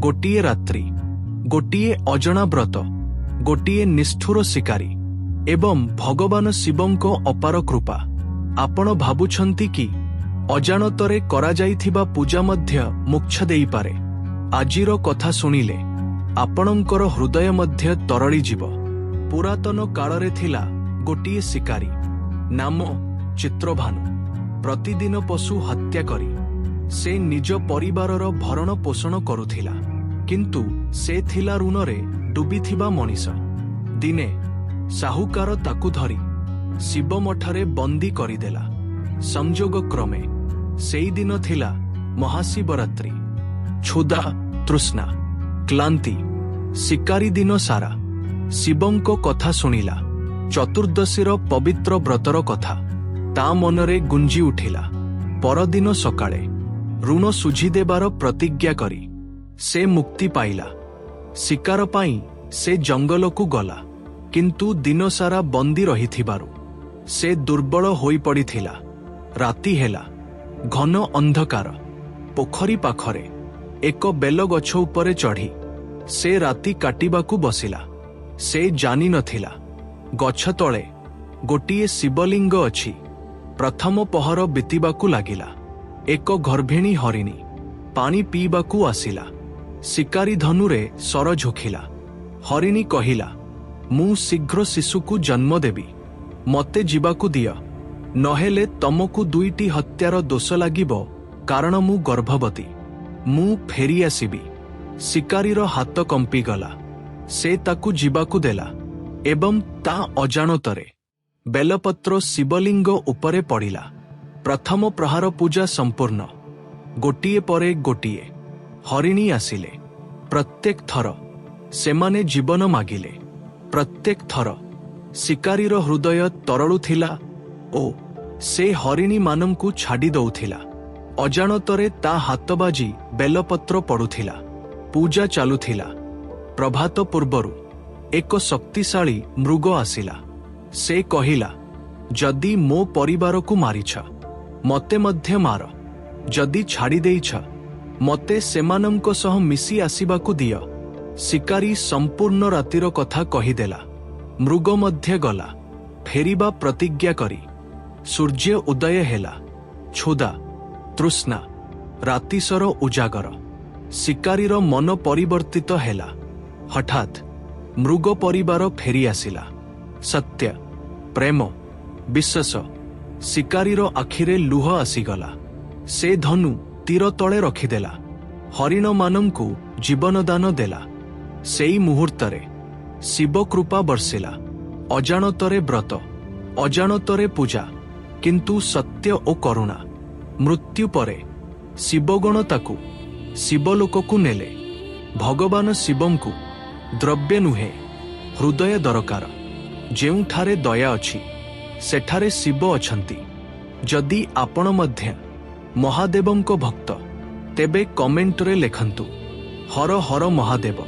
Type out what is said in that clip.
ଗୋଟିଏ ରାତ୍ରି, ଗୋଟିଏ ଅଜଣା ବ୍ରତ, ଗୋଟିଏ ନିଷ୍ଠୁର ଶିକାରୀ ଏବଂ ଭଗବାନ ଶିବଙ୍କ ଅପାର କୃପା। ଆପଣ ଭାବୁଛନ୍ତି କି ଅଜାଣତରେ କରାଯାଇଥିବା ପୂଜା ମଧ୍ୟ ମୋକ୍ଷ ଦେଇପାରେ? ଆଜିର କଥା ଶୁଣିଲେ ଆପଣଙ୍କର ହୃଦୟ ମଧ୍ୟ ତରଳିଯିବ। ପୁରାତନ କାଳରେ ଥିଲା ଗୋଟିଏ ଶିକାରୀ, ନାମ ଚିତ୍ରଭାନୁ। ପ୍ରତିଦିନ ପଶୁ ହତ୍ୟା କରି ସେ ନିଜ ପରିବାରର ଭରଣ ପୋଷଣ କରୁଥିଲା, କିନ୍ତୁ ସେ ଥିଲା ଋଣରେ ଡୁବିଥିବା ମଣିଷ। ଦିନେ ସାହୁକାର ତାକୁ ଧରି ଶିବ ମଠରେ ବନ୍ଦୀ କରିଦେଲା। ସଂଯୋଗ କ୍ରମେ ସେଇଦିନ ଥିଲା ମହାଶିବରାତ୍ରି। କ୍ଷୁଧା, ତୃଷ୍ଣା, କ୍ଳାନ୍ତି। ଶିକାରୀ ଦିନ ସାରା ଶିବଙ୍କ କଥା ଶୁଣିଲା। ଚତୁର୍ଦ୍ଦଶୀର ପବିତ୍ର ବ୍ରତର କଥା ତା ମନରେ ଗୁଞ୍ଜି ଉଠିଲା। ପରଦିନ ସକାଳେ ଋଣ ଶୁଝିଦେବାର ପ୍ରତିଜ୍ଞା କରି ସେ ମୁକ୍ତି ପାଇଲା। ଶିକାର ପାଇଁ ସେ ଜଙ୍ଗଲକୁ ଗଲା, କିନ୍ତୁ ଦିନସାରା ବନ୍ଦୀ ରହିଥିବାରୁ ସେ ଦୁର୍ବଳ ହୋଇପଡ଼ିଥିଲା। ରାତି ହେଲା, ଘନ ଅନ୍ଧକାର। ପୋଖରୀ ପାଖରେ ଏକ ବେଲଗଛ ଉପରେ ଚଢ଼ି ସେ ରାତି କାଟିବାକୁ ବସିଲା। ସେ ଜାଣିନଥିଲା ଗଛ ତଳେ ଗୋଟିଏ ଶିବଲିଙ୍ଗ ଅଛି। ପ୍ରଥମ ପହର ବିତିବାକୁ ଲାଗିଲା। ଏକ ଗର୍ଭିଣୀ ହରିଣୀ ପାଣି ପିଇବାକୁ ଆସିଲା। ଶିକାରୀ ଧନୁରେ ସର ଝୁକିଲା। ହରିଣୀ କହିଲା, ମୁଁ ଶୀଘ୍ର ଶିଶୁକୁ ଜନ୍ମ ଦେବି, ମୋତେ ଯିବାକୁ ଦିଅ, ନହେଲେ ତମକୁ 2ଟି ହତ୍ୟାର ଦୋଷ ଲାଗିବ, କାରଣ ମୁଁ ଗର୍ଭବତୀ। ମୁଁ ଫେରି ଆସିବି। ଶିକାରୀର ହାତ କମ୍ପିଗଲା। ସେ ତାକୁ ଯିବାକୁ ଦେଲା ଏବଂ ତା ଅଜାଣତରେ ବେଲପତ୍ର ଶିବଲିଙ୍ଗ ଉପରେ ପଡ଼ିଲା। ପ୍ରଥମ ପ୍ରହାର ପୂଜା ସମ୍ପୂର୍ଣ୍ଣ। ଗୋଟିଏ ପରେ ଗୋଟିଏ ହରିଣୀ ଆସିଲେ। ପ୍ରତ୍ୟେକ ଥର ସେମାନେ ଜୀବନ ମାଗିଲେ। ପ୍ରତ୍ୟେକ ଥର ଶିକାରୀର ହୃଦୟ ତରଳୁଥିଲା ଓ ସେ ହରିଣୀମାନଙ୍କୁ ଛାଡ଼ି ଦଉଥିଲା। ଅଜାଣତରେ ତା ହାତ ବାଜି ବେଲପତ୍ର ପଡ଼ୁଥିଲା। ପୂଜା ଚାଲୁଥିଲା। ପ୍ରଭାତ ପୂର୍ବରୁ ଏକ ଶକ୍ତିଶାଳୀ ମୃଗ ଆସିଲା। ସେ କହିଲା, ଯଦି ମୋ ପରିବାରକୁ ମାରିଛ, ମୋତେ ମଧ୍ୟ ମାର। ଯଦି ଛାଡ଼ି ଦେଇଛ, ମୋତେ ସେମାନଙ୍କ ସହ ମିଶି ଆସିବାକୁ ଦିଅ। ଶିକାରୀ ସମ୍ପୂର୍ଣ୍ଣ ରାତିର କଥା କହିଦେଲା। ମୃଗ ମଧ୍ୟ ଗଲା, ଫେରିବା ପ୍ରତିଜ୍ଞା କରି। ସୂର୍ଯ୍ୟ ଉଦୟ ହେଲା। କ୍ଷୁଧା, ତୃଷ୍ଣା, ରାତିସର ଉଜାଗର। ଶିକାରୀର ମନ ପରିବର୍ତ୍ତିତ ହେଲା। ହଠାତ୍ ମୃଗ ପରିବାର ଫେରି ଆସିଲା। ସତ୍ୟ, ପ୍ରେମ, ବିଶ୍ୱାସ। ଶିକାରୀର ଆଖିରେ ଲୁହ ଆସିଗଲା। ସେ ଧନୁ ତୀର ତଳେ ରଖିଦେଲା। ହରିଣମାନଙ୍କୁ ଜୀବନଦାନ ଦେଲା। ସେଇ ମୁହୂର୍ତ୍ତରେ ଶିବ କୃପା ବର୍ଷିଲା। ଅଜାଣତରେ ବ୍ରତ, ଅଜାଣତରେ ପୂଜା, କିନ୍ତୁ ସତ୍ୟ ଓ କରୁଣା। ମୃତ୍ୟୁ ପରେ ଶିବଗଣ ତାକୁ ଶିବଲୋକକୁ ନେଲେ। ଭଗବାନ ଶିବଙ୍କୁ ଦ୍ରବ୍ୟ ନୁହେଁ, ହୃଦୟ ଦରକାର। ଯେଉଁଠାରେ ଦୟା ଅଛି, ସେଠାରେ ଶିବ ଅଛନ୍ତି। ଯଦି ଆପଣ ମଧ୍ୟ ମହାଦେବଙ୍କ ଭକ୍ତ, ତେବେ କମେଣ୍ଟରେ ଲେଖନ୍ତୁ, ହର ହର ମହାଦେବ।